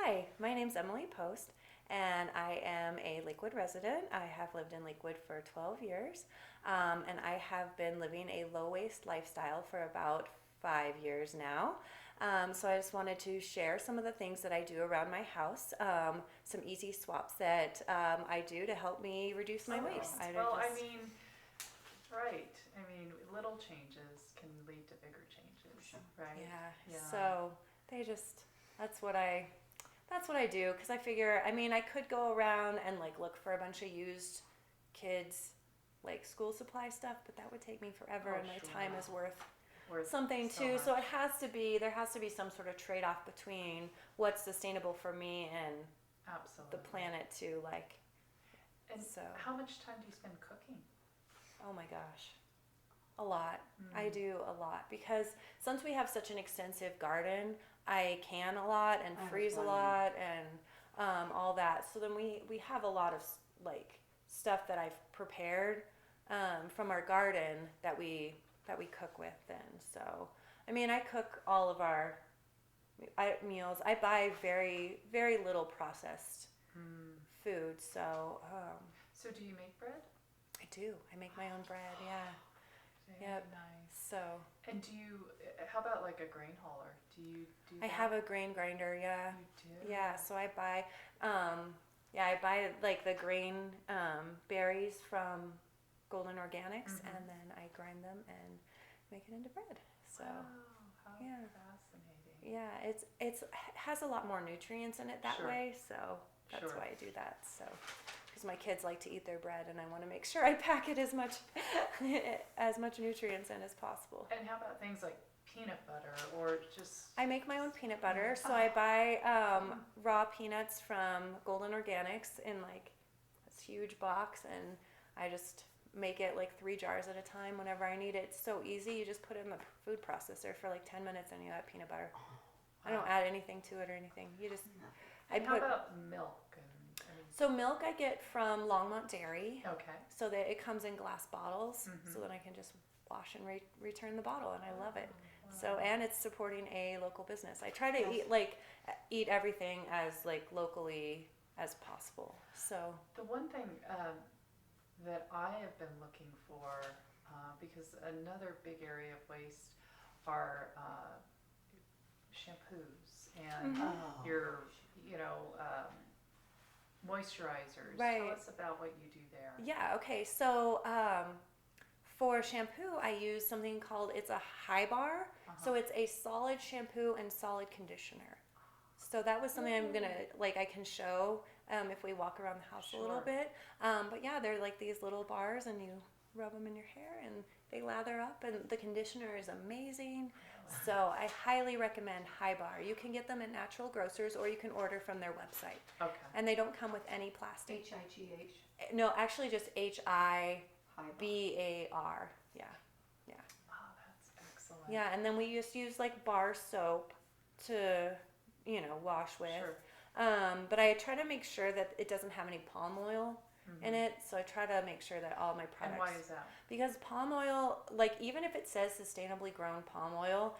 Hi, my name's Emily Post, and I am a Lakewood resident. I have lived in Lakewood for 12 years, and I have been living a low waste lifestyle for about 5 years now. So I just wanted to share some of the things that I do around my house, some easy swaps that I do to help me reduce my waste. Well, I mean, right. I mean, little changes can lead to bigger changes, right? Yeah. Yeah. So they just that's what I do because I figure I mean I could go around and like look for a bunch of used kids like school supply stuff, but that would take me forever Oh, and my sure. time is worth Worth something so too. So much. there has to be some sort of trade-off between what's sustainable for me and the Absolutely. planet too, like And so. how much time do you spend cooking? Oh my gosh. A lot. I Mm. do a lot because since we have such an extensive garden, I can a lot and freeze a lot and all that. So then we have a lot of like stuff that I've prepared from our garden that we cook with. Then so I mean I cook all of our meals. I buy very little processed Mm. food. So So do you make bread? I do. I make my own bread. Yeah. Very Yep. nice. So And do you, how about like a grain hauler? Do you do I that? have a grain grinder, yeah. You do? Yeah, so I buy like the grain berries from Golden Organics Mhm. and then I grind them and make it into bread. So, Wow, how yeah. fascinating. Yeah, it's has a lot more nutrients in it that Sure. way, so that's Sure. why I do that. So, because my kids like to eat their bread and I want to make sure I pack it as much as much nutrients in as possible. And how about things like peanut butter or just I make my own peanut butter, so I buy raw peanuts from Golden Organics in like this huge box, and I just make it like 3 jars at a time whenever I need it. It's so easy. You just put it in the food processor for like 10 minutes, and you have peanut butter. I don't add anything to it or anything. You just I And how put about milk so milk I get from Longmont Dairy, okay. so that it comes in glass bottles, Mhm. so that I can just wash and return the bottle, and I love it. Wow. So and it's supporting a local business. I try to Yes. eat everything as like locally as possible. So The one thing that I have been looking for, because another big area of waste are shampoos and Mhm. Oh. your, you know, moisturizers. Right. Tell us about what you do there. yeah, okay. So for shampoo, I use something called it's a high bar. So it's a solid shampoo and solid conditioner. So that was something I'm gonna like I can show if we walk around the house a little Sure. bit. But yeah, they're like these little bars, and you rub them in your hair, and they lather up. And the conditioner is amazing. So I highly recommend High Bar. You can get them at natural grocers, or you can order from their website. Okay. And they don't come with any plastic. HIGH. No, actually, just HIBAR. High bar. Yeah. Oh, that's excellent. Yeah, and then we just use like bar soap to, wash with. Sure. But I try to make sure that it doesn't have any palm oil Mhm. in it. So I try to make sure that all my products. And why is that? Because palm oil, like even if it says sustainably grown palm oil,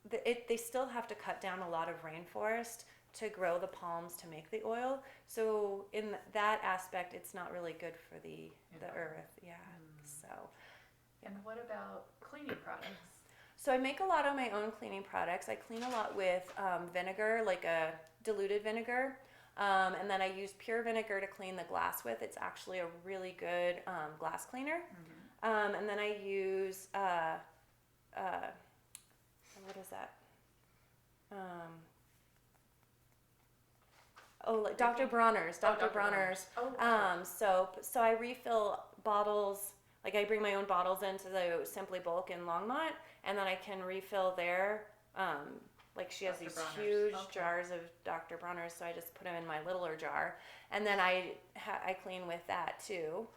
they still have to cut down a lot of rainforest to grow the palms to make the oil. So in that aspect, it's not really good for the earth. Yeah. So. And what about cleaning products? So I make a lot of my own cleaning products. I clean a lot with vinegar, like a diluted vinegar. And then I use pure vinegar to clean the glass with. It's actually a really good glass cleaner. Mm-hmm. And then I use, what is that? Like Dr. Bronner's. Dr. Bronner's soap. So I refill bottles. Like I bring my own bottles into the Simply Bulk in Longmont, and then I can refill there. Like she has Dr. these Bronner's. huge Okay. jars of Dr. Bronner's, so I just put them in my littler jar, and then I clean with that too.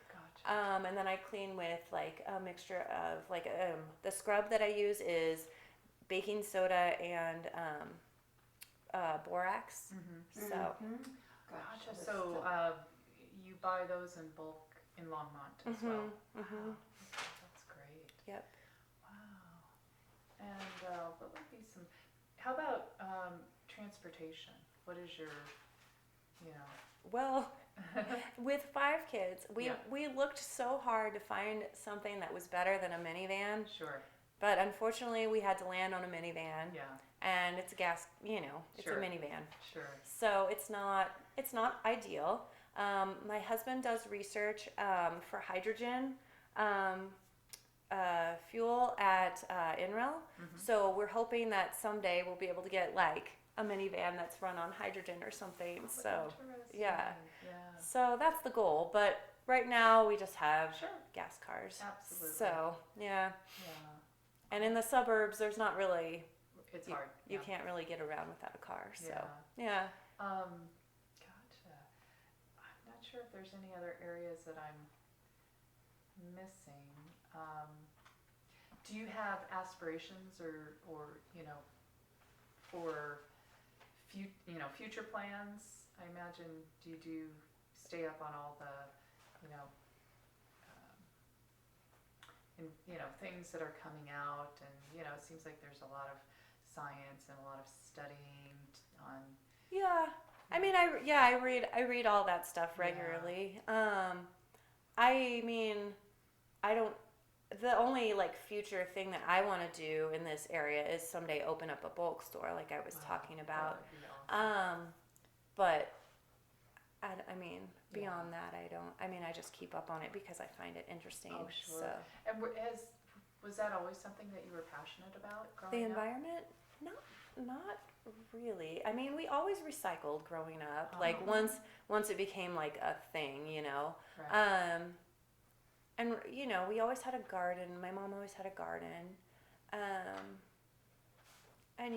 Gotcha. And then I clean with like a mixture of like the scrub that I use is baking soda and borax. Mm-hmm. So Gotcha. So you buy those in bulk in Longmont as well. mhm. Wow. That's great. Yep. Wow. And what would be some? How about transportation? What is your, you know? Well, with 5 kids, Yeah. we looked so hard to find something that was better than a minivan, Sure. but unfortunately we had to land on a minivan, Yeah. and it's a gas, it's Sure. a minivan. Sure. So it's not ideal. My husband does research for hydrogen fuel at INREL. Mhm. So we're hoping that someday we'll be able to get like a minivan that's run on hydrogen or something. Oh, So interesting. yeah. Yeah. so that's the goal. But right now we just have Sure. gas cars. Absolutely. So yeah. Yeah. And in the suburbs, there's not really It's hard. you yeah. can't really get around without a car. So Yeah. yeah. Gotcha. I'm not sure if there's any other areas that I'm missing. Do you have aspirations or for future plans? I imagine, do you stay up on all the, things that are coming out, and it seems like there's a lot of science and a lot of studying on. Yeah. I mean, I read all that stuff Yeah. regularly. I mean, I don't. The only like future thing that I want to do in this area is someday open up a bulk store, like I was Wow, talking that about. would be awesome. But I mean, Yeah. beyond that, I don't. I mean, I just keep up on it because I find it interesting. Oh, sure. So And was that always something that you were passionate about growing the up? environment, not really. I mean, we always recycled growing up. Like Uh-huh. once it became like a thing, Right. And we always had a garden. My mom always had a garden. And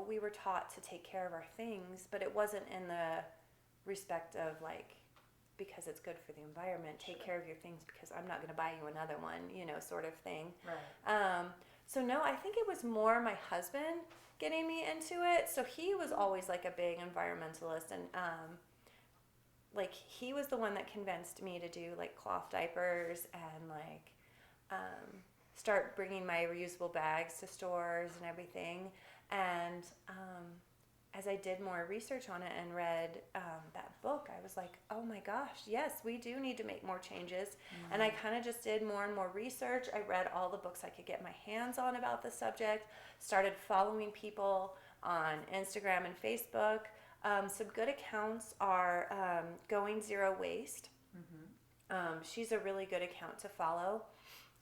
we were taught to take care of our things, but it wasn't in the respect of like, because it's good for the environment, take Sure. care of your things because I'm not going to buy you another one, sort of thing. Right. So no, I think it was more my husband getting me into it. So he was always like a big environmentalist, and like he was the one that convinced me to do like cloth diapers and like start bringing my reusable bags to stores and everything. And as I did more research on it and read that book, I was like, oh my gosh, yes, we do need to make more changes. Mm-hmm. And I kind of just did more and more research. I read all the books I could get my hands on about the subject, started following people on Instagram and Facebook. Some good accounts are Going Zero Waste. Mm-hmm. She's a really good account to follow.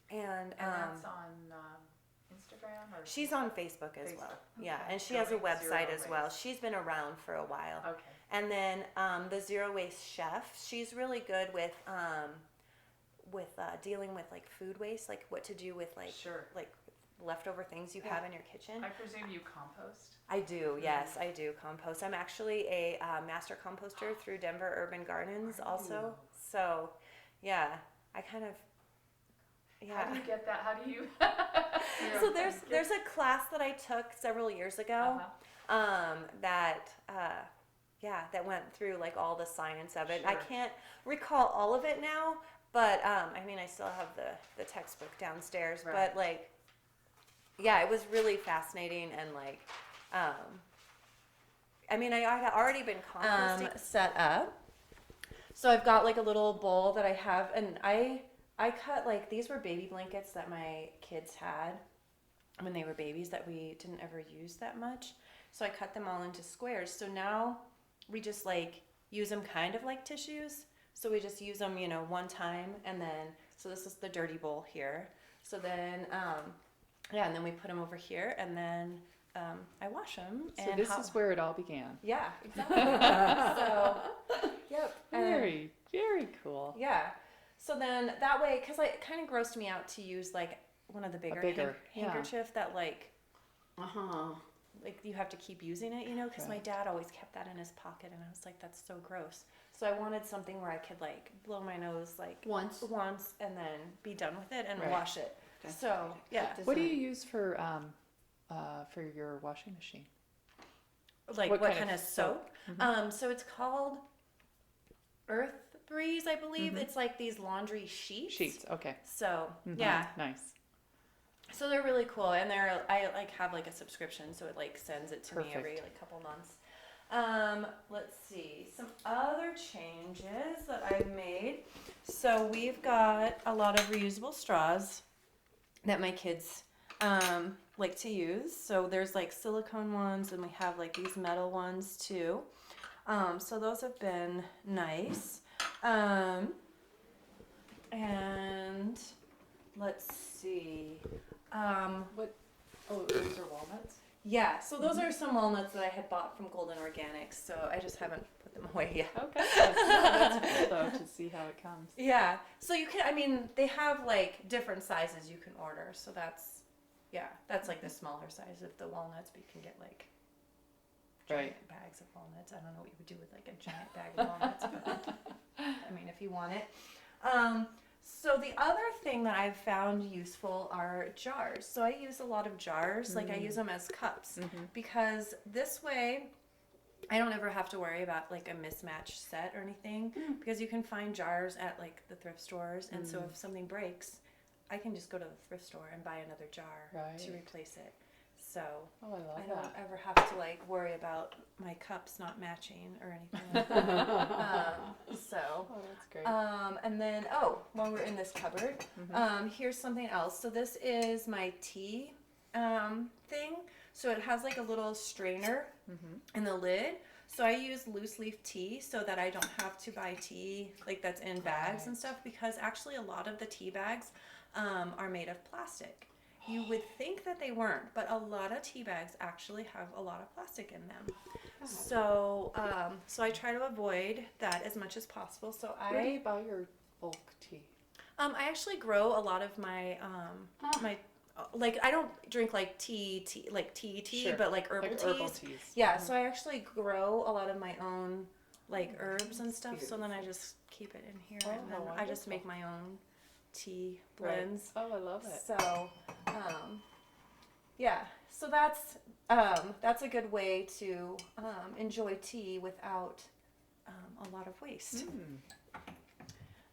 And that's on Instagram or? she's on Facebook as well. Facebook. Yeah, Okay. and she has a Going website Zero as well. Waste. She's been around for a while. Okay. And then the Zero Waste Chef, she's really good with dealing with like food waste, like what to do with like Sure. like leftover things you Yeah. have in your kitchen. I presume you compost. I do, yes, I do compost. I'm actually a master composter through Denver Urban Gardens also. Ooh. So, yeah, I kind of, yeah. How do you get that? How do you? So there's a class that I took several years ago that went through like all the science of it. I Sure. can't recall all of it now, but I mean I still have the textbook downstairs. Right. But like, yeah, it was really fascinating and like, I mean I had already been composting set up, so I've got like a little bowl that I have, and I cut like these were baby blankets that my kids had when they were babies that we didn't ever use that much. So I cut them all into squares. So now we just like use them kind of like tissues. So we just use them, one time, and then so this is the dirty bowl here. So then and then we put them over here, and then I wash them. So this is where it all began. Yeah, exactly. So yep. Very, very cool. Yeah. So then that way, because it kind of grossed me out to use like one of the bigger, yeah. handkerchief that like like you have to keep using it, because my Right. dad always kept that in his pocket, and I was like, that's so gross. So I wanted something where I could like blow my nose like Once. and then be done with it and Right. wash it. That's So right. yeah, What do you use for your washing machine? like what what kind kind of of soap? Mhm. So it's called Earth Breeze, I believe. Mhm. It's like these laundry sheets. Sheets. Okay. So Mhm. yeah. Nice. So they're really cool, and I like have like a subscription, so it like sends it to me every Perfect. like couple months. Let's see some other changes that I've made. So we've got a lot of reusable straws that my kids like to use. So there's like silicone ones, and we have like these metal ones too. So those have been nice. And let's see. Oh, those are walnuts? Yeah, so those are some walnuts that I had bought from Golden Organics, so I just haven't put them away yet. Okay. That's cool though to see how it comes. Yeah, so you can, I mean, they have like different sizes you can order, so that's like the smaller size of the walnuts, but you can get like giant bags of walnuts. I don't know what you would do with like a giant bag of walnuts, but I mean, if you want it. So the other thing that I've found useful are jars. So I use a lot of jars, like I use them as cups, because this way I don't ever have to worry about like a mismatched set or anything, because you can find jars at like the thrift stores, and so if something breaks, I can just go to the thrift store and buy another jar to replace it. So Oh, I love I don't that. ever have to like worry about my cups not matching or anything like that. So Oh, that's great. and then, while we're in this cupboard, here's something else. So this is my tea thing. So it has like a little strainer in the lid. So I use loose leaf tea so that I don't have to buy tea like that's in bags and stuff, because actually a lot of the tea bags are made of plastic. You would think that they weren't, but a lot of tea bags actually have a lot of plastic in them. So, so I try to avoid that as much as possible. So Where do you buy your bulk tea? I actually grow a lot of my my like I don't drink like tea, Sure. but like herbal Like teas. herbal teas. Yeah, so I actually grow a lot of my own like herbs and stuff. So then I just keep it in here, and then I just make my own tea blends. Oh, I love it. So, yeah. So that's a good way to enjoy tea without a lot of waste.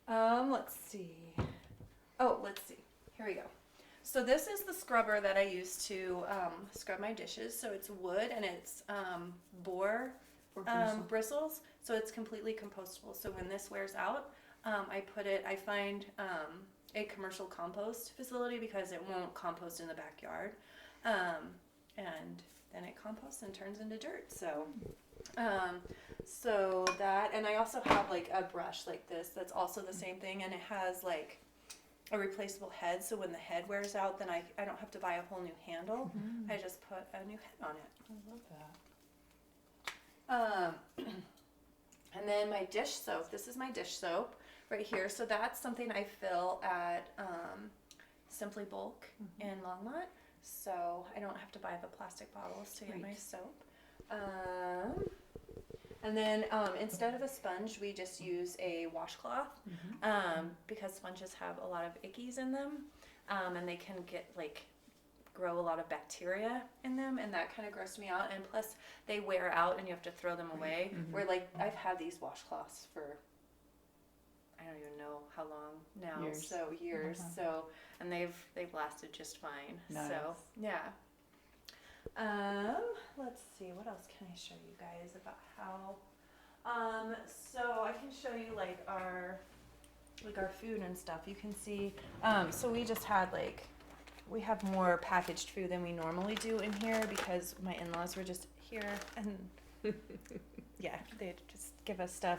Let's see. Oh, let's see. Here we go. So this is the scrubber that I use to scrub my dishes. So it's wood, and it's boar bristles. So it's completely compostable. So when this wears out, I find a commercial compost facility, because it won't compost in the backyard. And then it composts and turns into dirt. So, so that, and I also have like a brush like this that's also the same thing, and it has like a replaceable head. So when the head wears out, then I don't have to buy a whole new handle. I just put a new head on it. I love that. And then my dish soap. This is my dish soap right here. So that's something I fill at Simply Bulk in Longmont. So I don't have to buy the plastic bottles to get my soap. And then instead of a sponge, we just use a washcloth, because sponges have a lot of ickies in them, and they can grow a lot of bacteria in them, and that kind of grossed me out. And plus, they wear out, and you have to throw them away. Where I've had these washcloths for I don't even know how long now. Years. So years. So and they've lasted just fine. Nice. So yeah. Let's see, what else can I show you guys about how so I can show you our food and stuff. You can see so we just had we have more packaged food than we normally do in here, because my in-laws were just here, and yeah, they just give us stuff.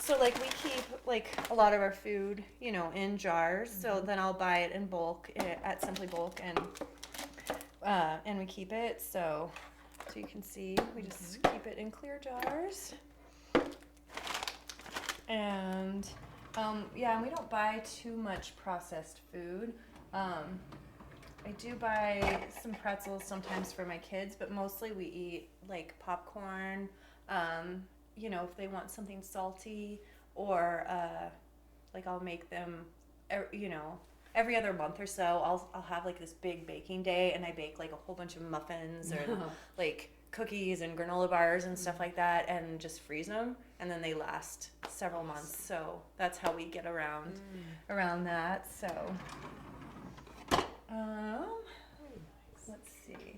So we keep a lot of our food, in jars. So then I'll buy it in bulk at Simply Bulk, and we keep it. So you can see we just keep it in clear jars. And yeah, and we don't buy too much processed food. I do buy some pretzels sometimes for my kids, but mostly we eat popcorn. If they want something salty, or I'll make them, every other month or so. I'll have this big baking day, and I bake a whole bunch of muffins or cookies and granola bars and stuff like that, and just freeze them, and then they last several months. So that's how we get around that. So let's see.